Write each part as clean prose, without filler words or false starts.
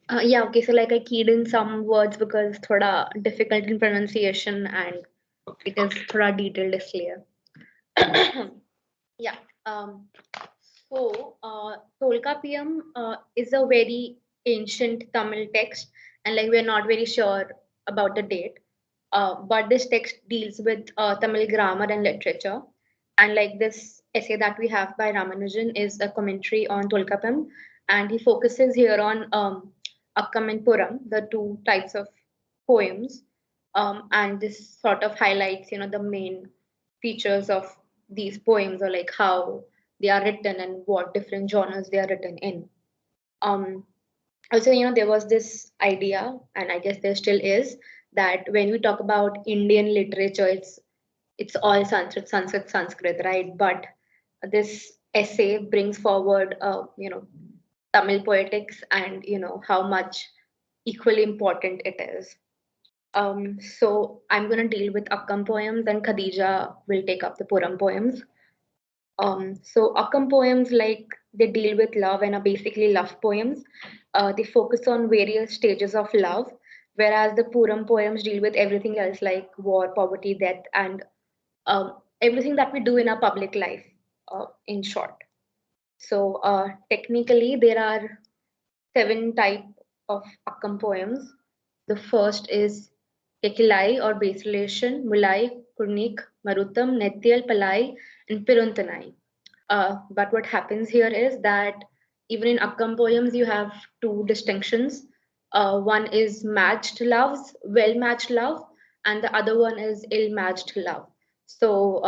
Yeah, okay. So like I keyed in some words because thoda difficult in pronunciation and it is thoda detailed इसलिए. Yeah. Um, Tolkapiyam is a very ancient Tamil text, and like we're not very sure about the date. But this text deals with Tamil grammar and literature. And like this essay that we have by Ramanujan is a commentary on Tolkapiyam, and he focuses here on Akkam and Puram, the two types of poems. And this sort of highlights, the main features of these poems, or like how they are written and what different genres they are written in. Um, Also, there was this idea, and I guess there still is, that when we talk about Indian literature, it's all Sanskrit, Sanskrit, Sanskrit, right? But this essay brings forward, Tamil poetics and how much equally important it is. So I'm gonna deal with Akkam poems, and Khadija will take up the Puram poems. So Akkam poems, like they deal with love and are basically love poems. They focus on various stages of love, whereas the Puram poems deal with everything else like war, poverty, death, and everything that we do in our public life, in short. So technically, there are seven type of Akkam poems. The first is Kekilai or base relation, Mulai, Kurnik, Marutam, Netyal, Palai, and Piruntanai. But what happens here is that even in Akkam poems, you have two distinctions. One is matched loves, well matched love, and the other one is ill matched love. So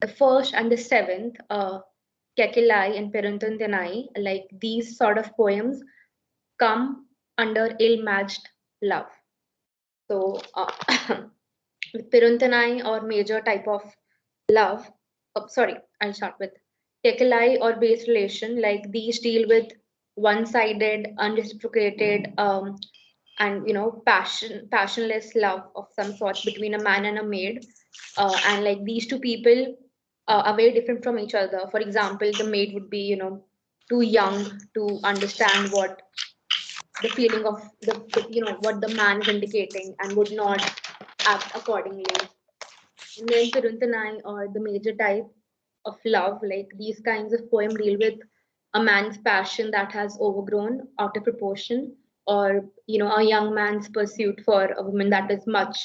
the first and the seventh, Kekilai and Peruntuntanai, like these sort of poems come under ill matched love. So, Piruntanai or major type of love, sorry, I'll start with Tekalai or base relation, like these deal with one-sided, unreciprocated, and passionless love of some sort between a man and a maid. And like these two people are very different from each other. For example, the maid would be, too young to understand what the feeling of what the man is indicating and would not act accordingly. And then Piruntanai or the major type of love, like these kinds of poem deal with a man's passion that has overgrown out of proportion, or a young man's pursuit for a woman that is much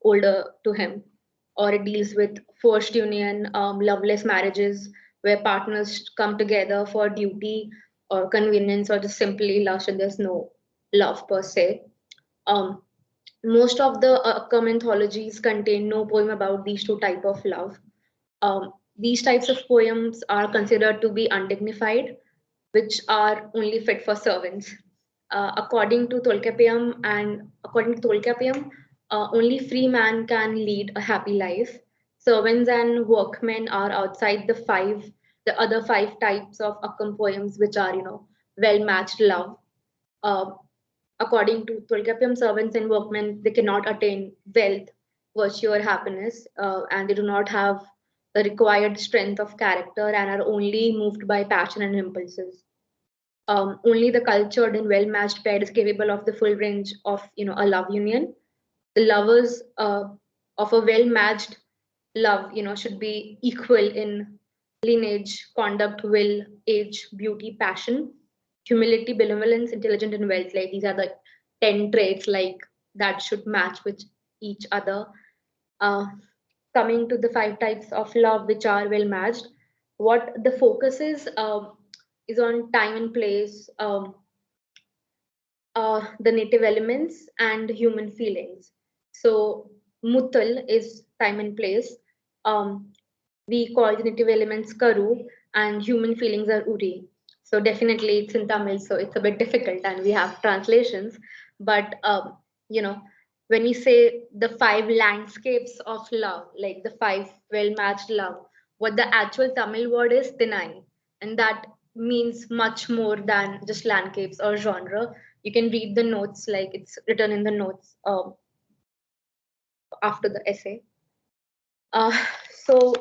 older to him, or it deals with forced union, loveless marriages where partners come together for duty or convenience or just simply lust and there's no love per se. Um, Most of the Akkam anthologies contain no poem about these two type of love. These types of poems are considered to be undignified, which are only fit for servants. According to Tolkappiyam, only free man can lead a happy life. Servants and workmen are outside the other five types of Akkam poems, which are, well matched love. Uh, According to Tolkappiyam, servants and workmen, they cannot attain wealth, virtue, or happiness, and they do not have the required strength of character and are only moved by passion and impulses. Only the cultured and well-matched pair is capable of the full range of, a love union. The lovers of a well-matched love, should be equal in lineage, conduct, will, age, beauty, passion, humility, benevolence, intelligence, and wealth. Like these are the 10 traits like that should match with each other. Uh, Coming to the five types of love which are well matched, what the focus is on time and place, the native elements, and human feelings. So, Mutal is time and place. Um, we call the native elements Karu, and human feelings are Uri. So, definitely it's in Tamil, so it's a bit difficult, and we have translations. But, when we say the five landscapes of love, like the five well matched love, what the actual Tamil word is Tinai, and that means much more than just landscapes or genre. You can read the notes, like it's written in the notes after the essay. Uh, so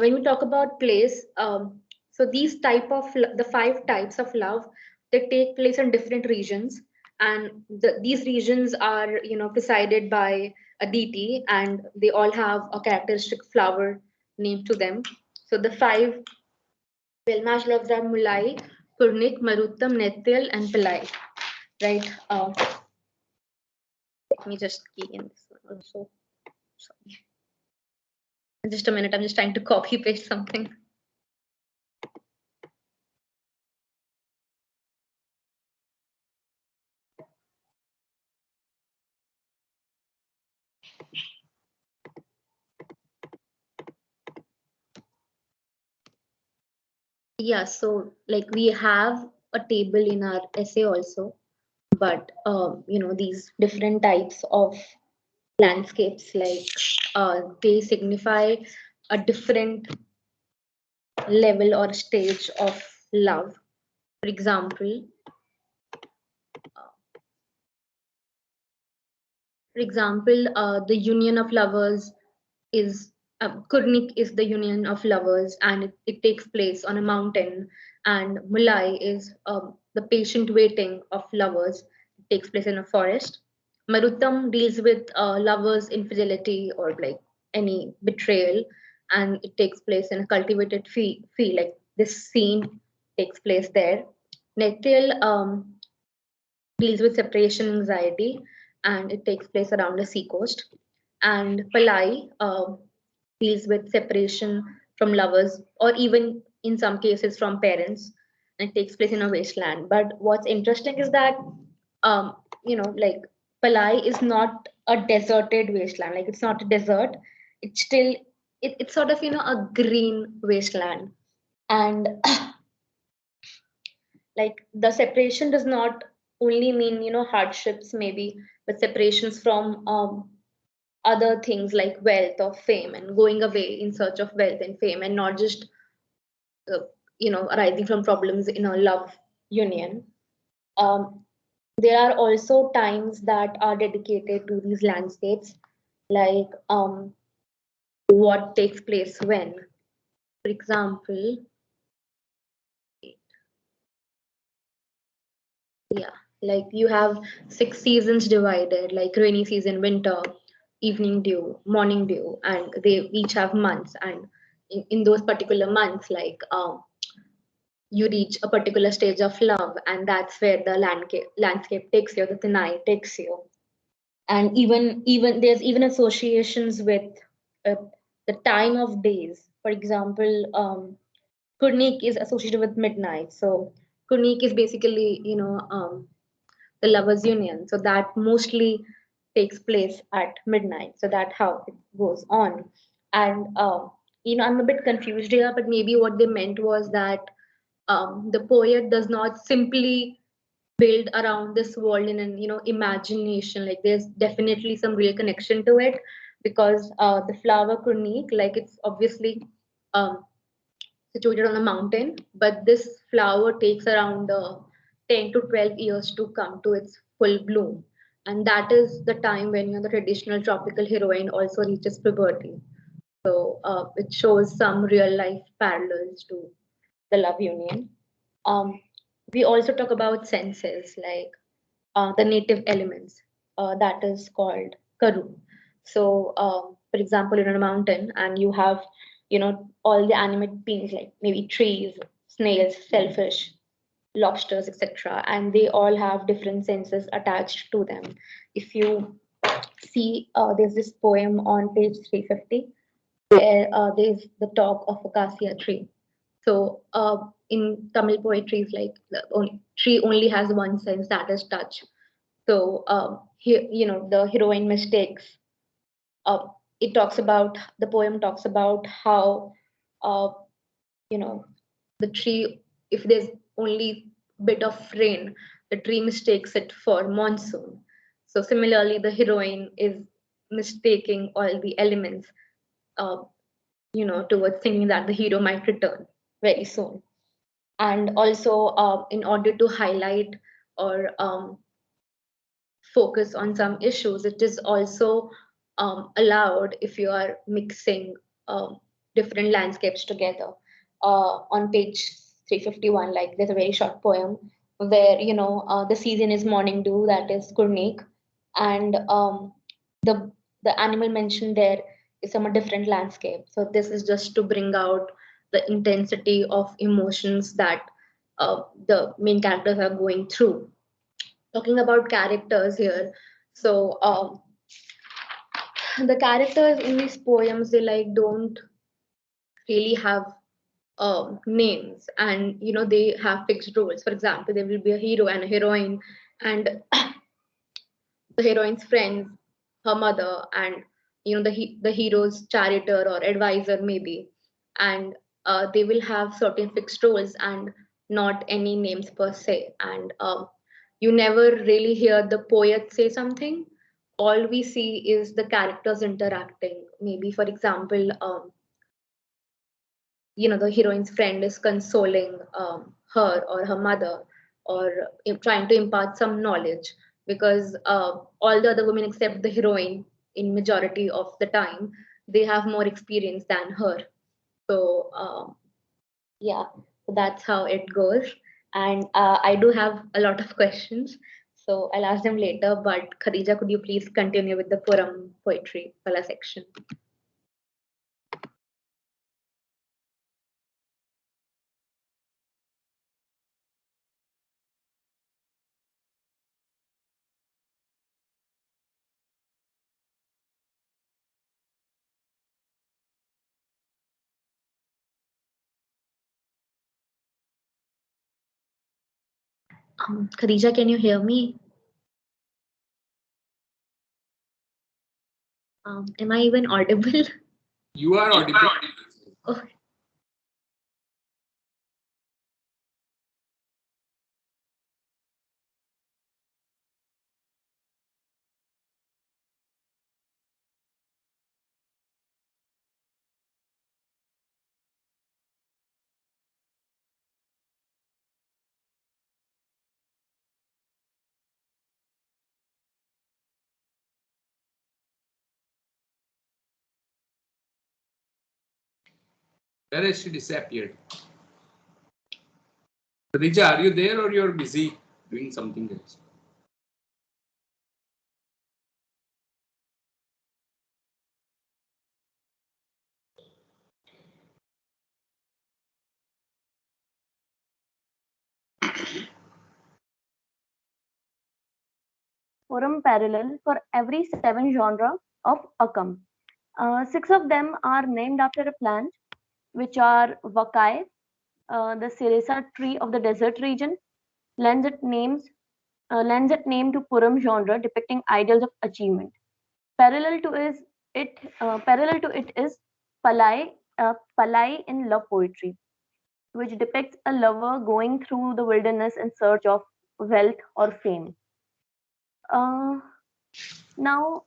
when we talk about place, so these the five types of love they take place in different regions, and these regions are, presided by a deity, and they all have a characteristic flower named to them. So the five Velmash loves are Mulai, Purnik, Maruttam, Netyal, and Pillai. Right? Let me just key in this one also. Sorry. Just a minute. I'm just trying to copy paste something. Yeah, so like we have a table in our essay also, but these different types of landscapes, like they signify a different level or stage of love. For example, the union of lovers is Kurnik is the union of lovers, and it takes place on a mountain. And Mulai is the patient waiting of lovers. It takes place in a forest. Maruttam deals with lovers' infidelity or like any betrayal, and it takes place in a cultivated field. Like this scene takes place there. Netyal deals with separation anxiety, and it takes place around the seacoast. And Palai deals with separation from lovers, or even in some cases from parents, and it takes place in a wasteland. But what's interesting is that, um, like Palai is not a deserted wasteland. Like it's not a desert. It's still it's sort of a green wasteland, and like the separation does not only mean hardships maybe, but separations from other things like wealth or fame, and going away in search of wealth and fame, and not just uh, arising from problems in a love union. um, there are also times that are dedicated to these landscapes, like what takes place when, for example, yeah, like you have 6 seasons divided, like rainy season, winter, evening dew, morning dew, and they each have months. And in those particular months, like you reach a particular stage of love, and that's where the landscape takes you, the Tanai takes you. And even there's even associations with uh, the time of days. For example, Kurnik is associated with midnight, so Kurnik is basically the lovers union, so that mostly takes place at midnight, so that how it goes on. And I'm a bit confused here, but maybe what they meant was that the poet does not simply build around this world in an imagination. Like there's definitely some real connection to it, because the flower Kurnik, like it's obviously um, situated on a mountain, but this flower takes around 10 to 12 years to come to its full bloom. And that is the time when the traditional tropical heroine also reaches puberty. So it shows some real life parallels to the love union. Um, we also talk about senses, like the native elements, that is called Karu. So, for example, you're on a mountain and you have, all the animate beings like maybe trees, snails, shellfish, lobsters, etc., and they all have different senses attached to them. If you see, there's this poem on page 350 where there's the talk of a cassia tree. So in Tamil poetry, it's like the tree only has one sense, that is touch. So the heroine mistakes. Uh, it talks about the poem talks about how uh, you know the tree, if there's only bit of rain, the tree mistakes it for monsoon. So similarly, the heroine is mistaking all the elements, uh, towards thinking that the hero might return very soon. And also, in order to highlight or focus on some issues, it is also allowed if you are mixing different landscapes together. On page 351, like there's a very short poem. where the season is morning dew, that is Kurnik, and the the animal mentioned there is from a different landscape. So this is just to bring out the intensity of emotions that the main characters are going through. Talking about characters here, so the characters in these poems, they like don't really have names, and they have fixed roles. For example, there will be a hero and a heroine, and the heroine's friends, her mother, and the hero's charioteer or advisor maybe, and they will have certain fixed roles and not any names per se. And you never really hear the poet say something. All we see is the characters interacting. Maybe, for example, the heroine's friend is consoling her or her mother, or trying to impart some knowledge, because all the other women except the heroine, in majority of the time, they have more experience than her. So yeah, so that's how it goes. And I do have a lot of questions, so I'll ask them later. But Khadija, could you please continue with the Puram poetry Pala section? Khadija, can you hear me? Am I even audible? You are audible. Oh, Where has she disappeared? Khadija, are you there or you're busy doing something else? Forum parallel for every seven genre of Akam. Six of them are named after a plant, which are Wakai, the Ceresa tree of the desert region, lends it lends it name to Puram genre depicting ideals of achievement. Parallel to parallel to it is Palai in love poetry, which depicts a lover going through the wilderness in search of wealth or fame. Uh, now,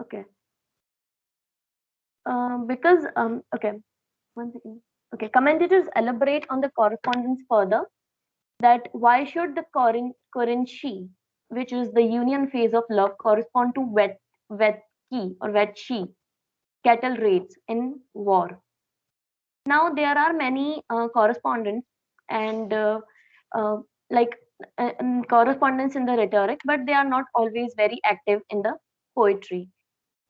okay, because okay, one second. Okay, commentators elaborate on the correspondence further that why should the Korinchi, which is the union phase of love, correspond to Vetki or Vetshi, cattle raids in war. Now there are many correspondents and uh, like correspondence in the rhetoric, but they are not always very active in the poetry.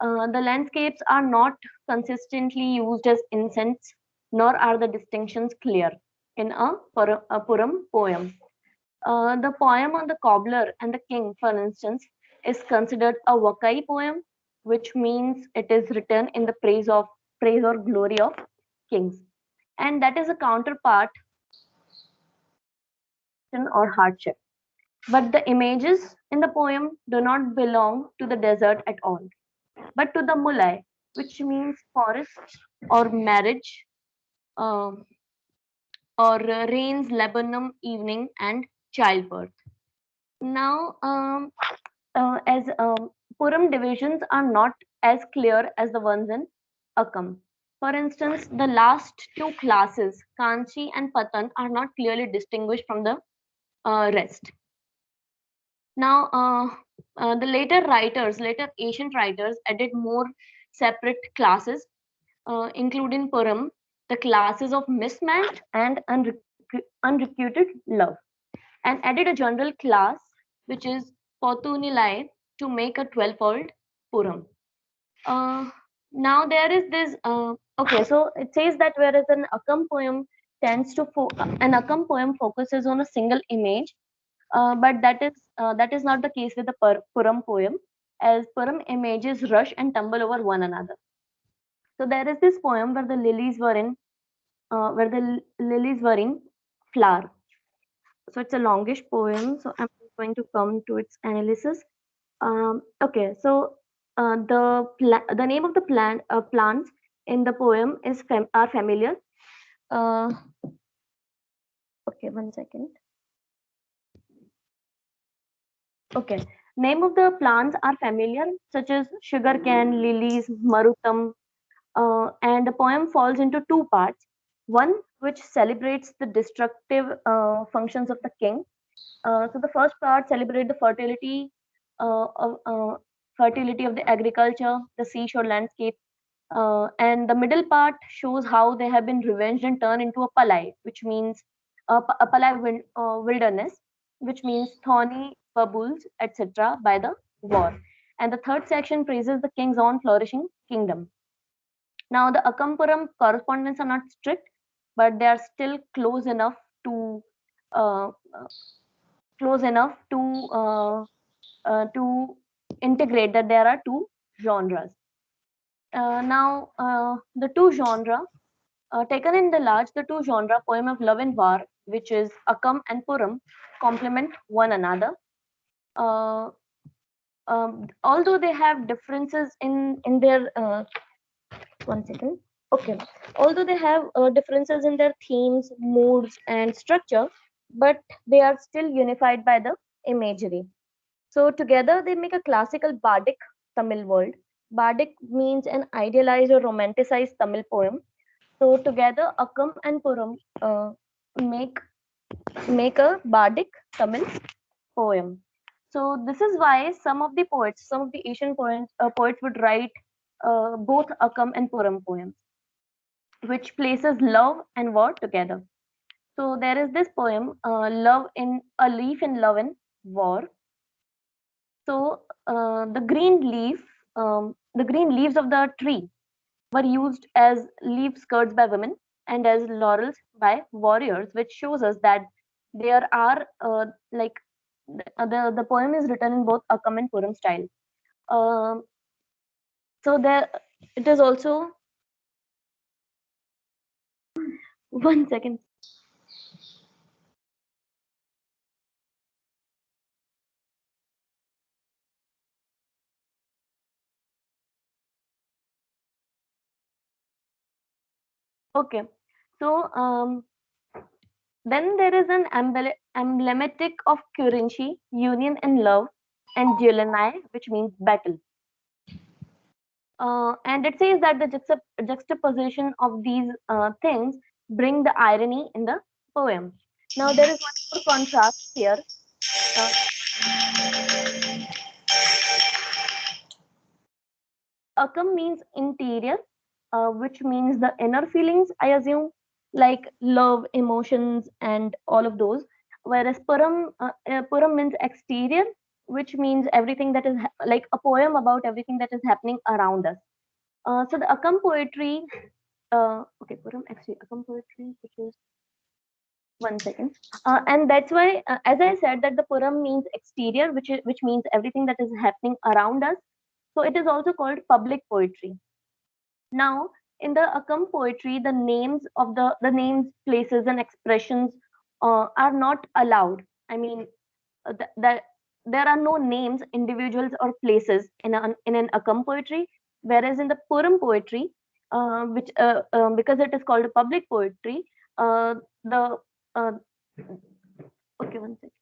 The landscapes are not consistently used as incense, nor are the distinctions clear in a Puram poem. The poem on the cobbler and the king, for instance, is considered a Wakai poem, which means it is written in the praise or glory of kings, and that is a counterpart or hardship. But the images in the poem do not belong to the desert at all, but to the mulai, which means forest or marriage, um, or rains, laburnum, evening, and childbirth. Now, as Puram divisions are not as clear as the ones in Akam. For instance, the last two classes, Kanchi and Patan, are not clearly distinguished from the rest. Now, the later ancient writers added more separate classes, including Puram, the classes of mismatched and unrequited love. and added a general class, which is Potunilae, to make a 12-fold Puram. Now there is this, okay, so it says that whereas an Akkam poem an Akkam poem focuses on a single image, but that is not the case with the Puram poem, as Puram images rush and tumble over one another. So there is this poem where the lilies were in flower. So it's a longish poem. So I'm going to come to its analysis. Okay, so the name of the plants in the poem are familiar. Uh, okay, one second. Okay, name of the plants are familiar, such as sugarcane, lilies, marutam, and the poem falls into two parts. One which celebrates the destructive functions of the king. So the first part celebrates the fertility of the agriculture, the seashore landscape, and the middle part shows how they have been revenged and turned into a palai, which means a palai wilderness, which means thorny bubbles, etc., by the war. And the third section praises the king's own flourishing kingdom. Now, the Akampuram correspondents are not strict, but they are still close enough to uh, close enough to integrate that there are two genres. The two genre taken in the large, the two genre poem of love and war, which is Akam and Puram, complement one another. Uh, Although they have differences in their one second. Okay, although they have differences in their themes, moods, and structure, but they are still unified by the imagery. So together they make a classical bardic Tamil world. Bardic means an idealized or romanticized Tamil poem. So together Akkam and Puram make a bardic Tamil poem. So this is why some of the Asian poets would write both Akkam and Puram poems, which places love and war together. So there is this poem, "Love in a Leaf in Love and War." So the green leaves of the tree were used as leaf skirts by women and as laurels by warriors, which shows us that there are the poem is written in both Akkam and Puram style. Um, so there it is also one second. Okay, so then there is an emblematic of Kurinchi, union and love, and Julanai, which means battle. And it says that the juxtaposition of these things bring the irony in the poem. Now there is one more contrast here. Uh, Akam means interior, which means the inner feelings, I assume, like love, emotions, and all of those. Whereas Puram means exterior, which means everything that is like a poem about everything that is happening around us. So the Akam poetry, okay, Puram exterior, Akam poetry, which is one second, and that's why, as I said, that the Puram means exterior, which means everything that is happening around us. So it is also called public poetry. Now, in the Akkam poetry, the names of the names, places, and expressions are not allowed. I mean, there are no names, individuals, or places in an Akkam poetry, whereas in the Puram poetry, which because it is called a public poetry, the okay, one second.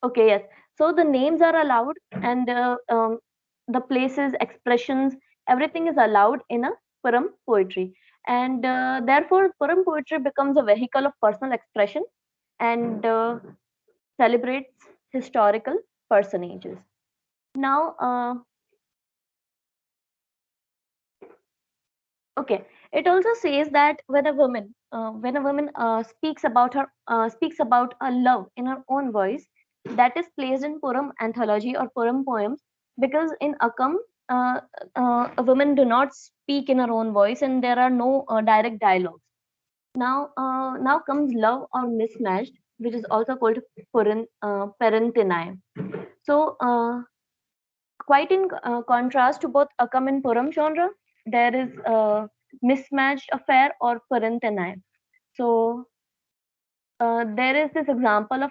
Okay, yes. So the names are allowed, and the places, expressions, everything is allowed in a Puram poetry. And therefore, Puram poetry becomes a vehicle of personal expression and celebrates historical personages. Now, okay, It also says that when a woman speaks about a love in her own voice, that is placed in Puram anthology or Puram poems, because in Akam, uh, a woman do not speak in her own voice, and there are no direct dialogues. Now comes love or mismatched, which is also called Parentinai. So, quite in contrast to both Akam and Puram genre, there is a mismatched affair or Parentinai. So, there is this example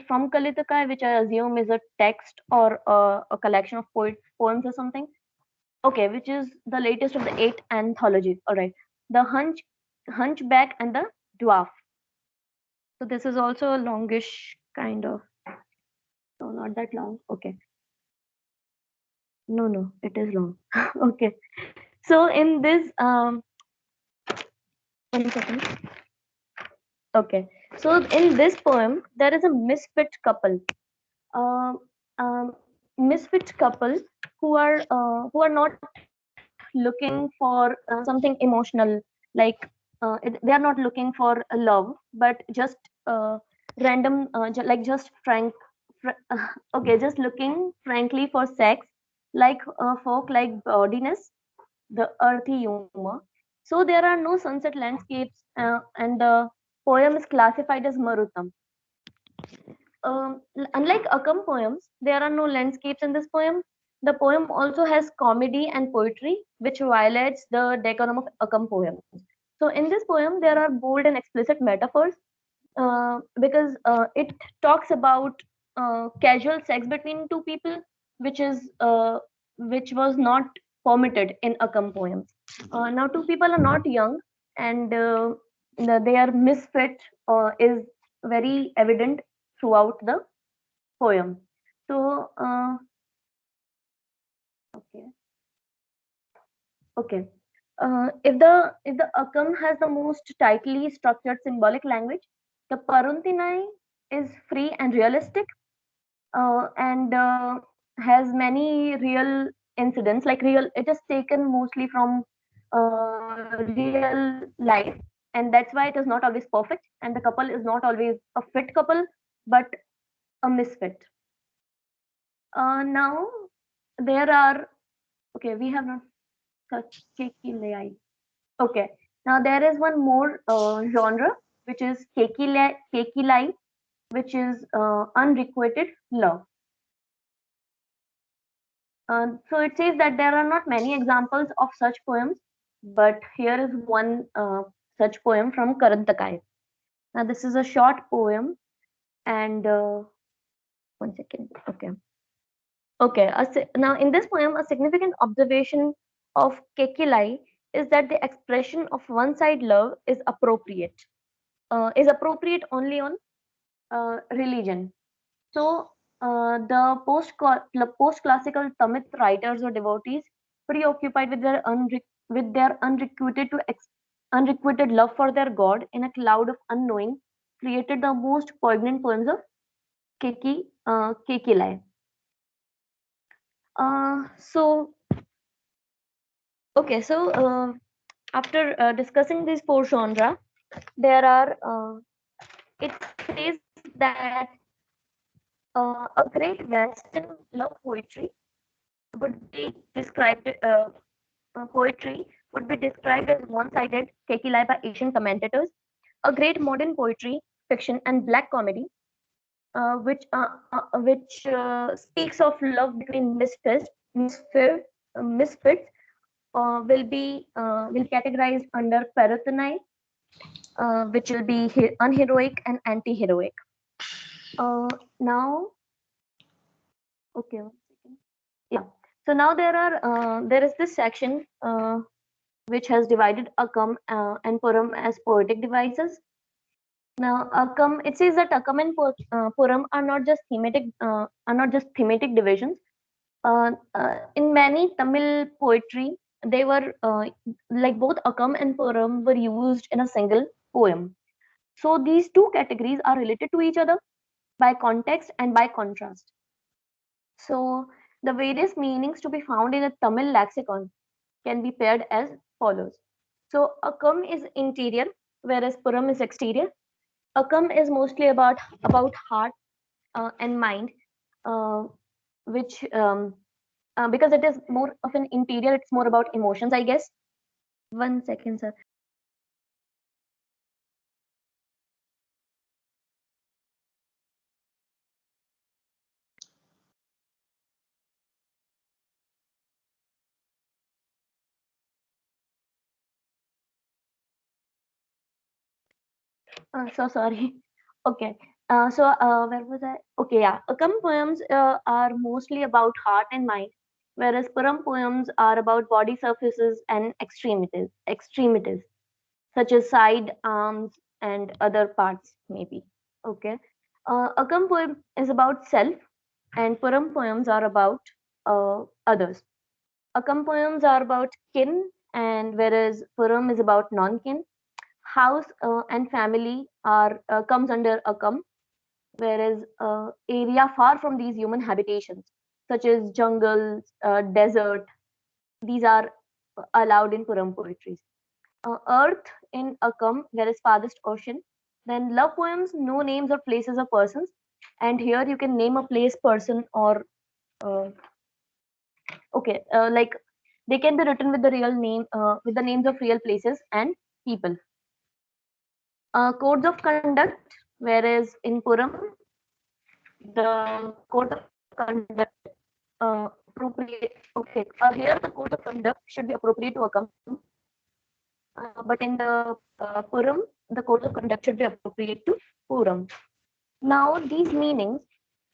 from Kalitokai, which I assume is a text or a collection of poems or something. Okay, which is the latest of the 8 anthologies. All right, the Hunchback and the Dwarf. So this is also a longish kind of. No, not that long. Okay. No, it is long. Okay. So in this, 1 second. Okay. So in this poem, there is a uh, um, misfit couple who are not looking for something emotional, like they are not looking for a love, but just random, like just okay, just looking frankly for sex, like folk like bawdiness, the earthy humor. So there are no sunset landscapes, and the poem is classified as Marutam. Unlike Akam poems, there are no landscapes in this poem. The poem also has comedy and poetry, which violates the decorum of Akam poems. So in this poem, there are bold and explicit metaphors, because it talks about casual sex between two people, which is which was not permitted in Akam poems. Now, two people are not young, and their misfit is very evident throughout the poem. So, okay, okay. If the Akam has the most tightly structured symbolic language, the Paruntinai is free and realistic, and has many real incidents, like real. It is taken mostly from real life, and that's why it is not always perfect, and the couple is not always a fit couple, but a misfit. Now there are, okay, we have not touched Kekilai. Okay, now there is one more genre, which is Kekilai, which is unrequited love. So it says that there are not many examples of such poems, but here is one such poem from Karantakai. Now this is a short poem, and 1 second. Okay. Okay. Now in this poem, a significant observation of Kekilai is that the expression of one-side love is appropriate only on religion. So the post-classical Tamil writers or devotees, preoccupied with their unrequited love for their god in a cloud of unknowing, created the most poignant poems of Kekilai. So okay, so after discussing these four genres, there are it says that a great Western love would be described poetry would be described as one-sided Kekilai by Asian commentators. A great modern poetry, fiction, and black comedy, which speaks of love between misfits, will categorize under Parathonai, which will be unheroic and anti-heroic. Now, okay, 1 second. Yeah. So now there is this section which has divided Akam and Puram as poetic devices. Now, Akam, it says that Akam and Puram are not just thematic divisions. In many Tamil poetry, they were like both Akam and Puram were used in a single poem. So these two categories are related to each other by context and by contrast. So the various meanings to be found in a Tamil lexicon can be paired as follows. So Akam is interior, whereas Puram is exterior. Akam is mostly about heart and mind, uh, which because it is more of an interior, it's more about emotions, I guess. One second, sir. So sorry. Okay. Where was I? Okay, yeah. Akam poems are mostly about heart and mind, whereas Puram poems are about body surfaces and extremities, such as side, arms, and other parts, maybe. Okay. Akam poem is about self, and Puram poems are about others. Akam poems are about kin, and whereas Puram is about non-kin. House and family are comes under Akam, whereas area far from these human habitations, such as jungles, desert, these are allowed in Puram poetries. Earth in Akam, whereas farthest ocean. Then love poems, no names or places or persons, and here you can name a place, person, or uh, okay, like they can be written with the real name, with the names of real places and people. Codes of conduct, whereas in Puram, the code of conduct appropriate. Okay, here the code of conduct should be appropriate to Akam, but in the Puram, the code of conduct should be appropriate to Puram. Now, these meanings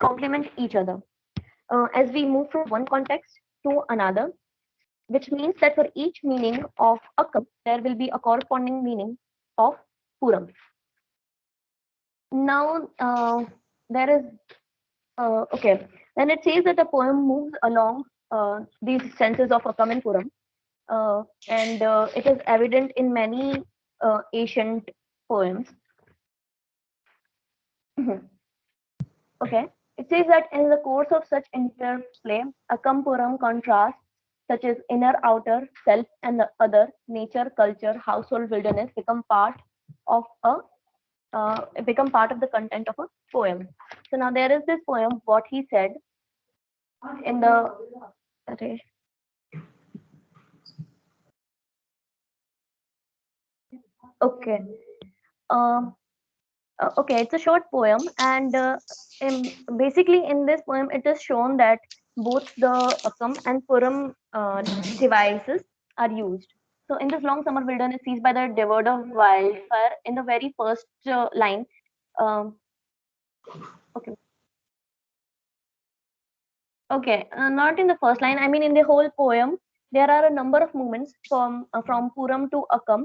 complement each other as we move from one context to another, which means that for each meaning of Akam, there will be a corresponding meaning of Puram. Now, there is okay. Then it says that the poem moves along these senses of Akam and Puram, and it is evident in many ancient poems. Okay. It says that in the course of such interplay, Akam Puram contrasts such as inner, outer, self, and the other, nature, culture, household, wilderness of become part of the content of a poem. So now there is this poem, what he said in the okay. Okay. Um, okay, it's a short poem, and basically in this poem, it is shown that both the Akam and Puram devices are used. So in this long summer wilderness seized by the devoured of wildfire, in the very first line, um, okay, okay, not in the first line. I mean, in the whole poem, there are a number of movements from Puram to Akam,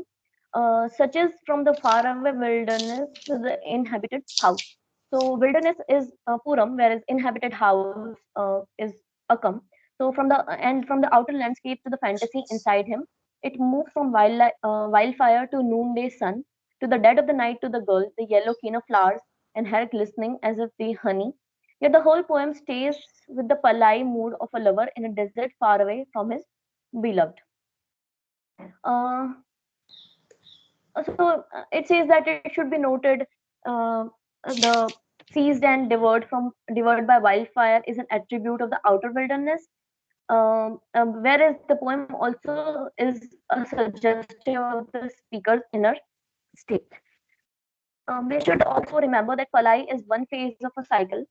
such as from the faraway wilderness to the inhabited house. So wilderness is Puram, whereas inhabited house is Akam. So from the outer landscape to the fantasy inside him, it moves from wildfire to noonday sun, to the dead of the night to the girl, the yellow keen of flowers, and hair glistening as if the honey. Yet the whole poem stays with the palai mood of a lover in a desert far away from his beloved. Uh, it says that it should be noted the seized and devoured by wildfire is an attribute of the outer wilderness, whereas the poem also is a suggestion of the speaker's inner state. We should also remember that Palai is one phase of a cycle.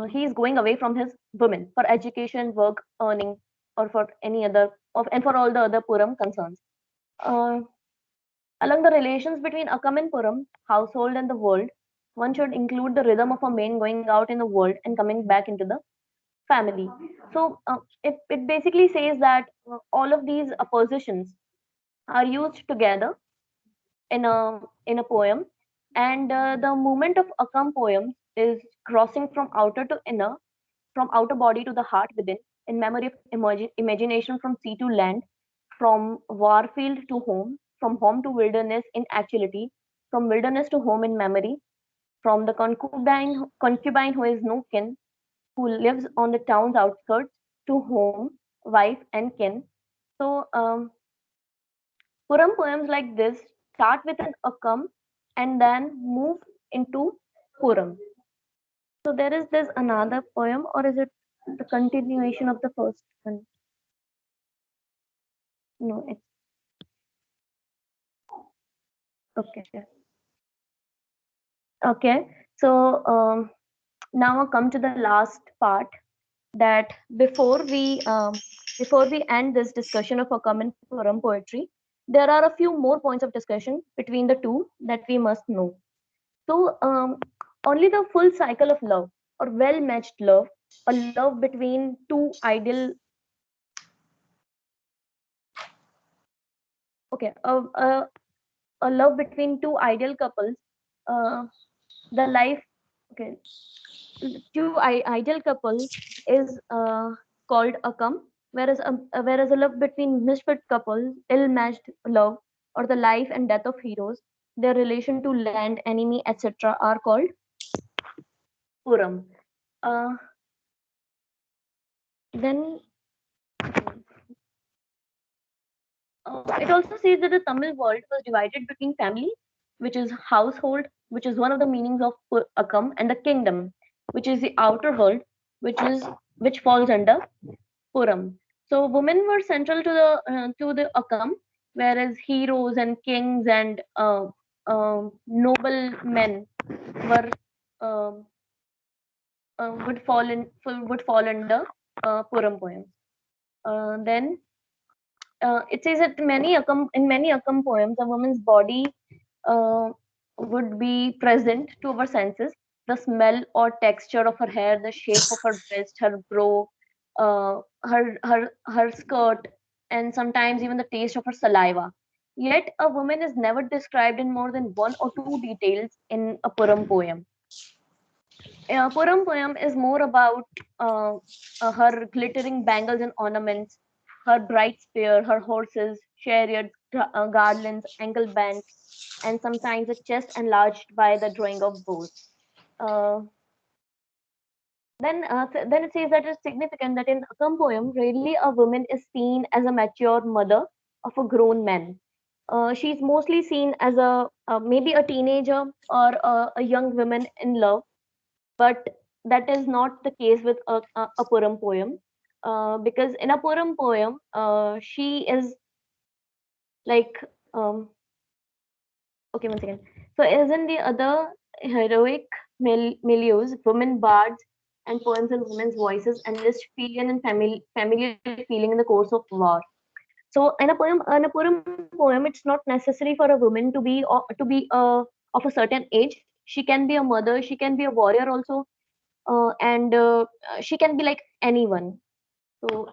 He is going away from his women for education, work, earning, or for any other and for all the other Puram concerns. Uh, Along the relations between Akam and Puram, household and the world, one should include the rhythm of a man going out in the world and coming back into the family. So it basically says that all of these oppositions are used together in a poem, and the movement of Akam poems is crossing from outer to inner, from outer body to the heart within, in memory of imagination from sea to land, from warfield to home, from home to wilderness in actuality, from wilderness to home in memory, from the concubine who is no kin, who lives on the town's outskirts, to home, wife, and kin. So Puram poems like this start with an akam and then move into Puram. So there is this another poem, or is it the continuation of the first one? No, it's okay. Okay. So now I come to the last part, that before we end this discussion of akam and Puram poetry, there are a few more points of discussion between the two that we must know. So, only the full cycle of love, or well matched love, a love between two ideal, okay, a love between two ideal couples, uh, the life, okay, ideal couple is called akam, whereas a love between misfit couples, ill-matched love, or the life and death of heroes, their relation to land, enemy, etc., are called Puram. Uh, then it also says that the Tamil world was divided between family, which is household, which is one of the meanings of Akam, and the kingdom, which is the outer world, which falls under Puram. So women were central to the Akam, whereas heroes and kings and noble men were um would fall under Puram poems. Then it says that in many Akam poems, a woman's body uh, would be present to our senses. The smell or texture of her hair, the shape of her breast, her brow, her skirt, and sometimes even the taste of her saliva. Yet, a woman is never described in more than one or two details in a Puram poem. A Puram poem is more about her glittering bangles and ornaments, her bright spear, her horses, chariots, garlands, ankle bands, and sometimes a chest enlarged by the drawing of bows. Uh, then it says that it's significant that in Akam poem, rarely a woman is seen as a mature mother of a grown man. She's mostly seen as maybe a teenager or a young woman in love, but that is not the case with a Puram poem, because in a Puram poem, she is like, um, okay, one second. So, as in the other heroic milieus, women bards and poems in women's voices enlist filial and familial feeling in the course of war. So, in a Puram poem, it's not necessary for a woman to be of a certain age. She can be a mother, she can be a warrior also, and she can be like anyone. So,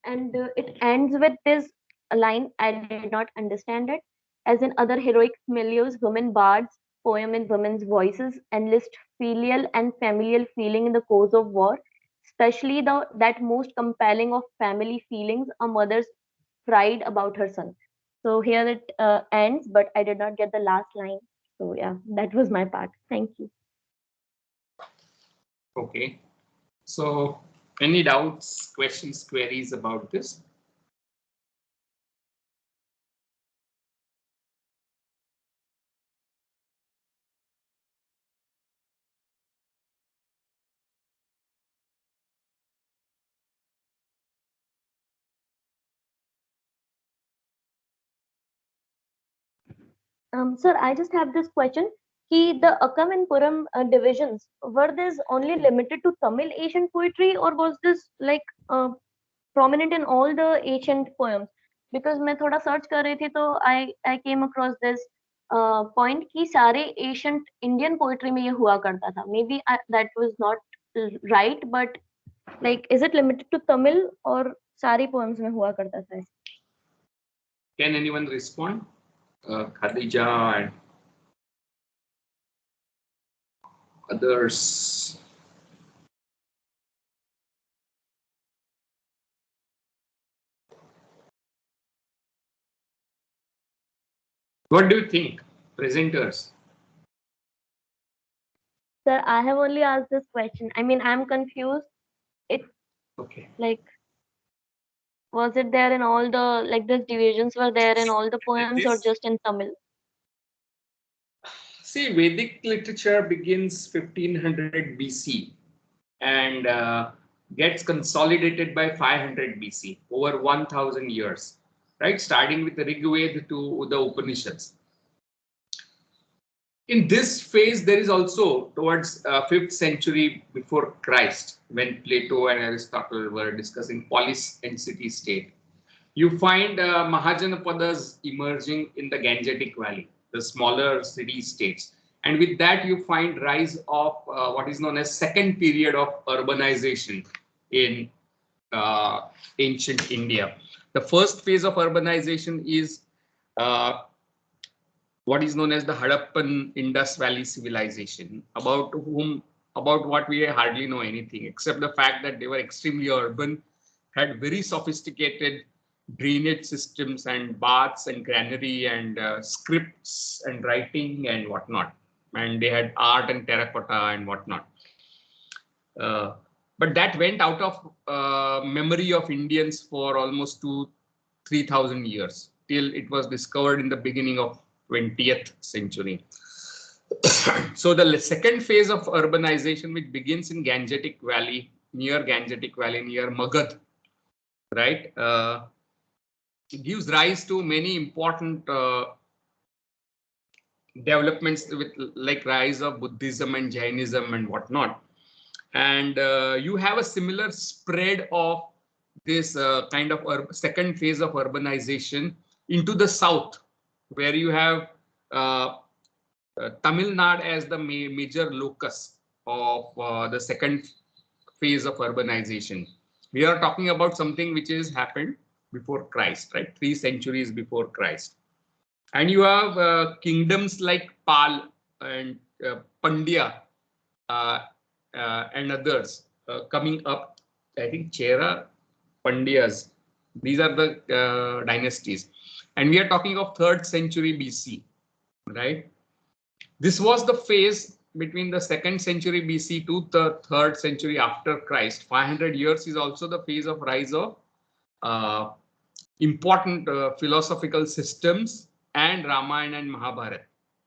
and it ends with this line, I did not understand it. As in other heroic milieus, women bards poem in women's voices enlist filial and familial feeling in the course of war, especially that most compelling of family feelings, a mother's pride about her son. So here it ends, but I did not get the last line. So yeah, that was my part. Thank you. Okay. So, any doubts, questions, queries about this? Sir, I just have this question. The Akkam and Puram divisions, were these only limited to Tamil ancient poetry, or was this like prominent in all the ancient poems? Because मैं थोड़ा search कर रही थी तो I came across this point कि सारे ancient Indian poetry में ये हुआ करता था. Maybe that was not right, but like is it limited to Tamil or सारी poems में हुआ करता था? Can anyone respond? Khadija and others. What do you think, presenters? Sir, I have only asked this question. I mean, I'm confused. It Okay. like Was it there in all the, like, these divisions were there in all the poems or This, just in Tamil? see, Vedic literature begins 1500 BC and gets consolidated by 500 BC, over 1000 years, right? Starting with the Rig Veda to the Upanishads. In this phase, there is also towards 5th century before Christ, when Plato and Aristotle were discussing polis and city-state. You find Mahajanapadas emerging in the Gangetic Valley, the smaller city-states. And with that, you find rise of what is known as second period of urbanization in ancient India. The first phase of urbanization is what is known as the Harappan Indus Valley civilization, about what we hardly know anything, except the fact that they were extremely urban, had very sophisticated drainage systems and baths and granary and scripts and writing and whatnot. And they had art and terracotta and whatnot. But that went out of memory of Indians for almost 3,000 years, till it was discovered in the beginning of 20th century. So the second phase of urbanization, which begins in Gangetic Valley, near Magad, right, gives rise to many important developments with like rise of Buddhism and Jainism and whatnot. And you have a similar spread of this kind of second phase of urbanization into the south, where you have Tamil Nadu as the major locus of the second phase of urbanization. We are talking about something which has happened before Christ, right? 3 centuries before Christ. And you have kingdoms like Pal and Pandya and others coming up. I think Chera, Pandyas, these are the dynasties. And we are talking of 3rd century BC, right? This was the phase between the 2nd century BC to the 3rd century after Christ. 500 years is also the phase of rise of important philosophical systems and Ramayana and Mahabharata,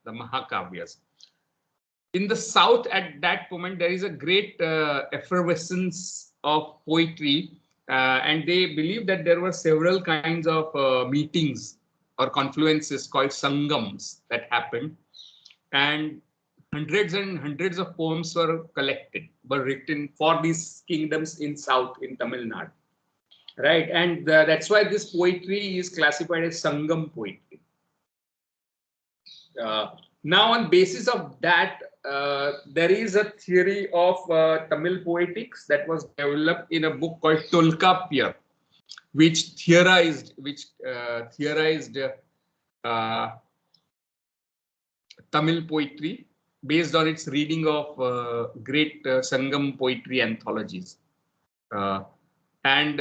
the Mahakavyas. In the south at that moment, there is a great effervescence of poetry, and they believe that there were several kinds of meetings or confluences called sangams that happened, and hundreds and hundreds of poems were written for these kingdoms in south in Tamil Nadu, right? And that's why this poetry is classified as sangam poetry. Now, on basis of that, there is a theory of Tamil poetics that was developed in a book called Tolkappiyar, which theorized Tamil poetry based on its reading of great Sangam poetry anthologies. And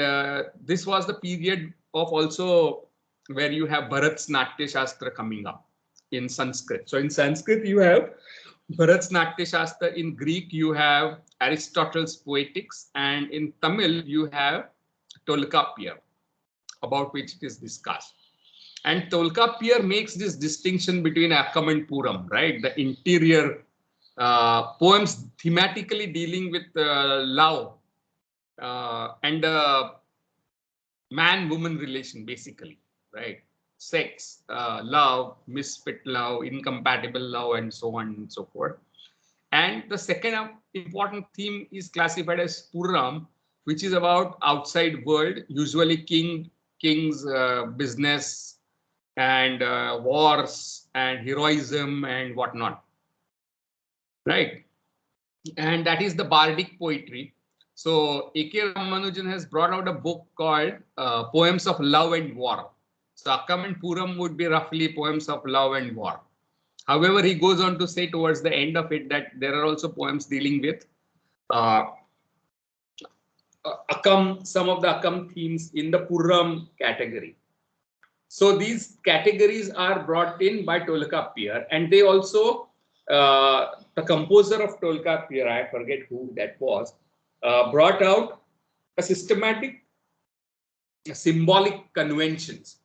this was the period of also where you have Bharat's Natya Shastra coming up in Sanskrit. So in Sanskrit, you have Bharat's Natya Shastra. In Greek, you have Aristotle's Poetics. And in Tamil, you have Tolkappiyar, about which it is discussed. And Tolkappiyar makes this distinction between Akkam and Puram, right? The interior poems thematically dealing with love and man-woman relation, basically, right? Sex, love, misfit love, incompatible love, and so on and so forth. And the second important theme is classified as Puram, which is about outside world, usually king's business and wars and heroism and whatnot, right? And that is the bardic poetry. So A.K. Ramanujan has brought out a book called Poems of Love and War. So Akkam and Puram would be roughly poems of love and war. However, he goes on to say towards the end of it that there are also poems dealing with Akkam, some of the Akkam themes in the Puram category. So these categories are brought in by Tolkappiyar, and they also, the composer of Tolkappiyar, I forget who that was, brought out a systematic symbolic conventions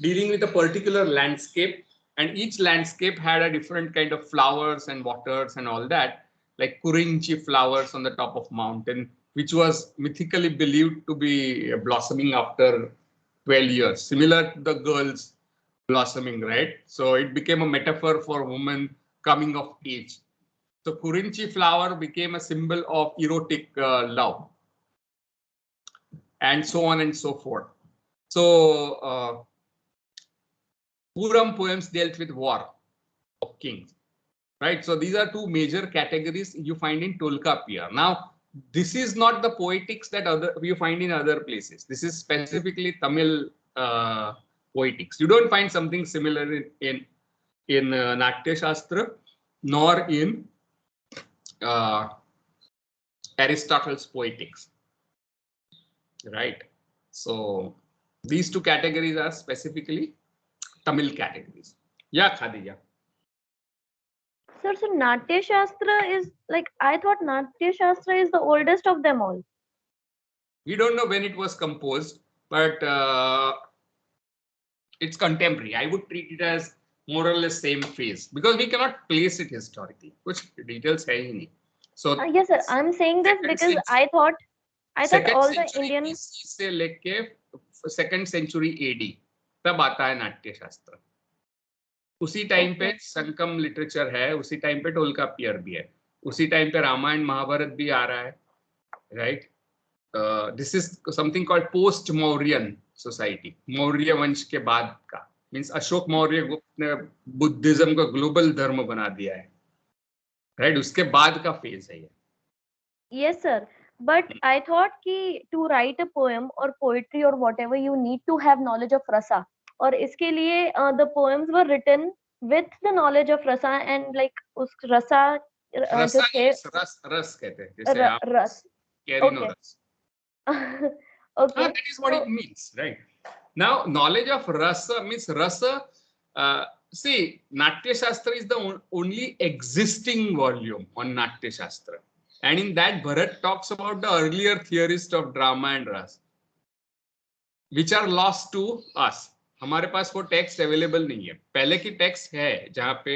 dealing with a particular landscape, and each landscape had a different kind of flowers and waters and all that, like Kurinchi flowers on the top of mountain, which was mythically believed to be blossoming after 12 years, similar to the girls blossoming, right? So it became a metaphor for women coming of age. So Kurinchi flower became a symbol of erotic love, and so on and so forth. So Puram poems dealt with war of kings, right? So these are two major categories you find in Tolkappiyar. Now, this is not the poetics that you find in other places. This is specifically Tamil poetics. You don't find something similar in Natya Shastra, nor in Aristotle's poetics, right? So these two categories are specifically Tamil categories. Yeah, Khadija. Sir, so Natya Shastra is like, I thought Natya Shastra is the oldest of them all. We don't know when it was composed, but it's contemporary. I would treat it as more or less same phase because we cannot place it historically. Which details hai hi nahi. So Yes, sir. I'm saying this because I thought all the Indian BC से लेके 2nd century AD तब आता है नाट्य शास्त्र. उसी time पे संकम literature है, उसी टाइम पे टोलकाप्पियर भी है, उसी टाइम पे रामायण महाभारत भी आ रहा है, right? This is something called post Mauryan society. Maurya वंश के बाद का, मींस अशोक मौर्य गुप्त ने बुद्धिज्म को ग्लोबल धर्म बना दिया है, राइट? उसके बाद का फेज है ये. Yes, sir. But I thought कि to write a poem or poetry or whatever, you need to have knowledge of rasa. और इसके लिए the poems were written with the knowledge of rasa and like उस रसा जो थे रस कहते हैं, जैसे आप रस. कैरिनो रस. Okay. That is what it means, right? Now, knowledge of rasa means rasa. See, Natya Shastra is the only existing volume on Natya Shastra. And in that, Bharat talks about the earlier theorists of drama and ras, which are lost to us. हमारे पास वो text available नहीं है. पहले की text है जहाँ पे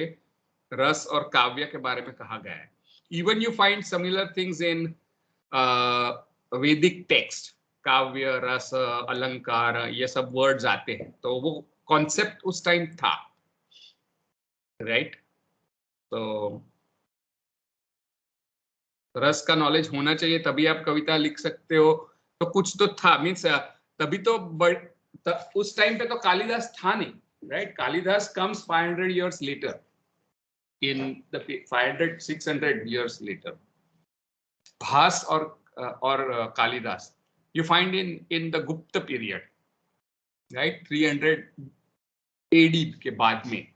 रस और काव्य के बारे में कहा गया है. Even you find similar things in वैदिक टेक्स्ट. काव्य, रस, अलंकार, ये सब वर्ड्स आते हैं. तो वो कॉन्सेप्ट उस टाइम था, राइट? तो रस का नॉलेज होना चाहिए, तभी आप कविता लिख सकते हो. तो कुछ तो था, मीन्स तभी तो उस टाइम पे तो कालिदास था नहीं, right? Kalidas comes 500 years later, in the 500-600 years later. भास और Kalidas you find in the Gupta period, right? 300 AD के बाद में.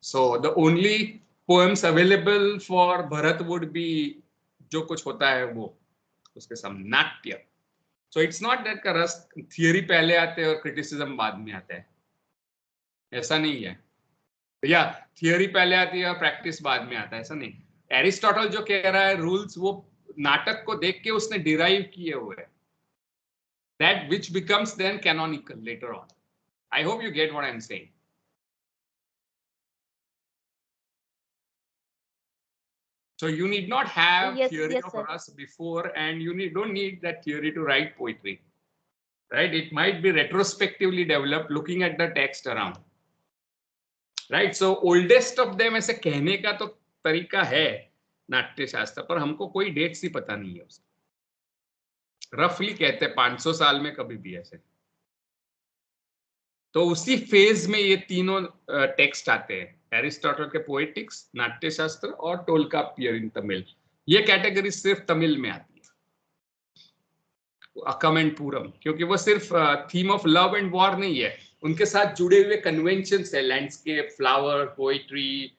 So the only poems available for Bharat would be जो कुछ होता है वो उसके सामने नाट्य. So it's not that का रस थियरी पहले आते हैं और क्रिटिसिज्म बाद में आता है, ऐसा नहीं है. या थियरी पहले आती है और प्रैक्टिस बाद में आता है, ऐसा नहीं. एरिस्टोटल जो कह रहा है रूल्स, वो नाटक को देख के उसने डिराइव किए हुए हैं. That which becomes then canonical later on. I hope you get what I'm saying. So you need not have theory of rasa before, and you don't need that theory to write poetry, right? It might be retrospectively developed looking at the text around, right? So oldest of them ऐसे कहने का तो तरीका है नाट्य शास्त्र, पर हमको कोई डेट्स ही पता नहीं है उसका. रफली कहते हैं 500 साल में कभी भी ऐसे. तो उसी फेज में ये तीनों टेक्स्ट आते हैं, एरिस्टोटल के पोएटिक्स, नाट्य शास्त्र और टोलकाप्पियर इन तमिल. ये कैटेगरी सिर्फ तमिल में आती है, अकम एंड पूरम, क्योंकि वो सिर्फ theme of love and war नहीं है, उनके साथ जुड़े हुए कन्वेंशंस है, landscape, flower, poetry,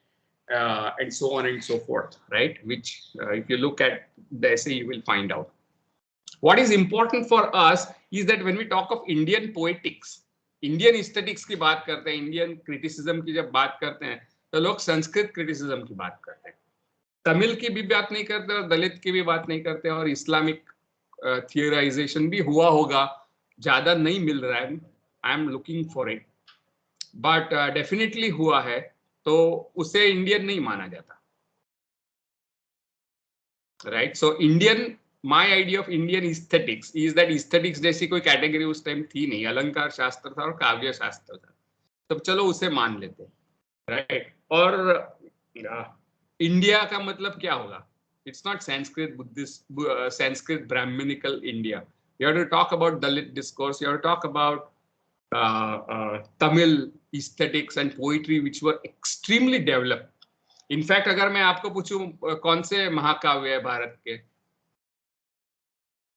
and so on and so forth, right? Which if you look at the essay, you will find out. What is important for us is that when we talk of Indian poetics, Indian aesthetics की बात करते हैं, Indian criticism की जब बात करते हैं, तो लोग संस्कृत criticism की बात करते हैं, तमिल की भी बात नहीं करते और दलित की भी बात नहीं करते, और इस्लामिक थियराइजेशन भी हुआ होगा ज्यादा नहीं मिल रहा है, I am looking for it, but definitely हुआ है, तो उसे इंडियन नहीं माना जाता, right? So Indian, my idea of Indian aesthetics is that aesthetics जैसी कोई कैटेगरी उस टाइम थी नहीं, अलंकार शास्त्र था और काव्य शास्त्र था, तो चलो उसे मान लेते हैं, राइट? और इंडिया का मतलब क्या होगा? It's not Sanskrit Buddhist, Sanskrit Brahmanical India. You have to talk about Dalit discourse, you have to talk about Tamil aesthetics and poetry which were extremely developed. In fact, अगर मैं आपको पूछूं कौन से महाकाव्य है भारत के,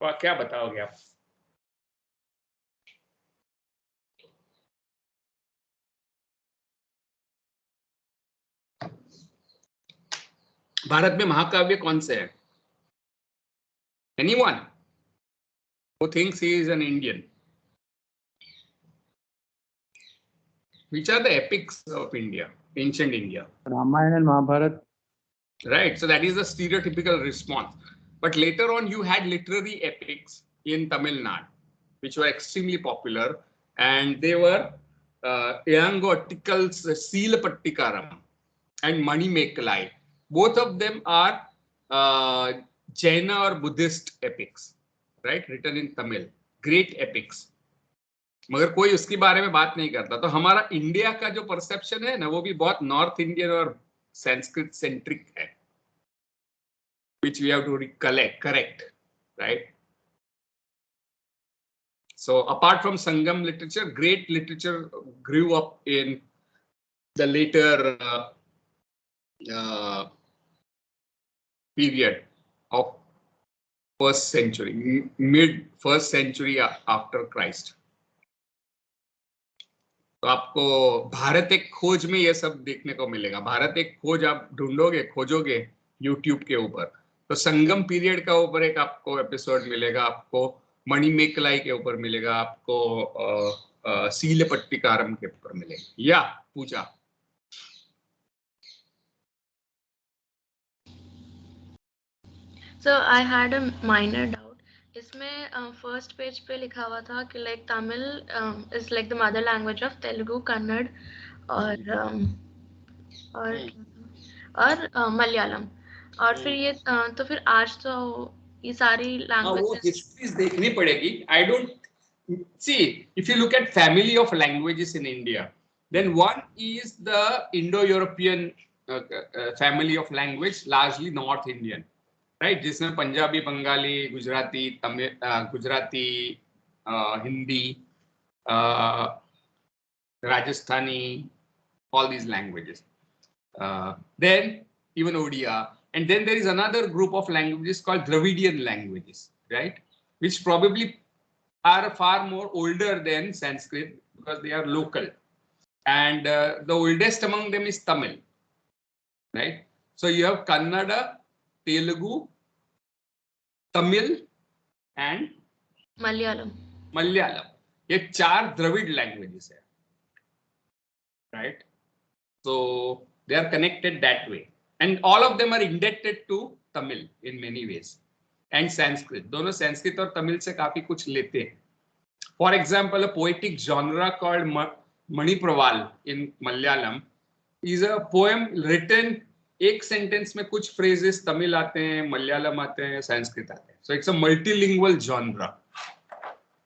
क्या बताओगे आप? भारत में महाकाव्य कौन से हैं? Anyone who thinks he is an Indian? Which are the epics of India, ancient India? Ramayana and Mahabharata. Right, so that is the stereotypical response. But later on, you had literary epics in Tamil Nadu, which were extremely popular, and they were Iyango Attikal's Seelapattikaram and Manimekalai. Both of them are Jaina or Buddhist epics, right? Written in Tamil, great epics. मगर कोई उसके बारे में बात नहीं करता, तो हमारा इंडिया का जो परसेप्शन है ना, वो भी बहुत नॉर्थ इंडियन और संस्कृत सेंट्रिक है, which we have to correct, right? So apart from Sangam literature, great literature grew up in the later period of first century, mid first century after Christ. तो आपको भारत एक खोज में ये सब देखने को मिलेगा. भारत एक खोज आप ढूंढोगे, खोजोगे YouTube के ऊपर, तो संगम पीरियड का ऊपर एक आपको एपिसोड मिलेगा, आपको मणिमेकलाई के ऊपर मिलेगा, आपको सीलपट्टिकारम के ऊपर मिलेगा. या पूजा? So I had a minor doubt. इसमें फर्स्ट पेज पे लिखा हुआ था कि like Tamil is like the mother language of Telugu, Kannada और मलयालम. और फिर ये तो फिर आज तो ये सारी लैंग्वेजेस, वो हिस्ट्रीज देखनी पड़ेगी. I don't see, if you look at family of languages in India, then one is the Indo European family of language, largely north Indian, right? जिसमें Punjabi, Bengali, Gujarati, Tamil, Gujarati, Hindi, Rajasthani, all these languages. Then even Odia, and then there is another group of languages called Dravidian languages, right? Which probably are far more older than Sanskrit because they are local. And the oldest among them is Tamil, right? So you have Kannada, Telugu, Tamil and Malayalam. ये चार Dravid languages है, right? So they are connected that way, and all of them are indebted to Tamil in many ways, and Sanskrit. दोनों संस्कृत और तमिल से काफी कुछ लेते हैं. For example, a poetic genre called Manipraval in Malayalam is a poem written, एक sentence में कुछ फ्रेजेस तमिल आते हैं, मलयालम आते हैं, संस्कृत आते हैं. So it's a multilingual genre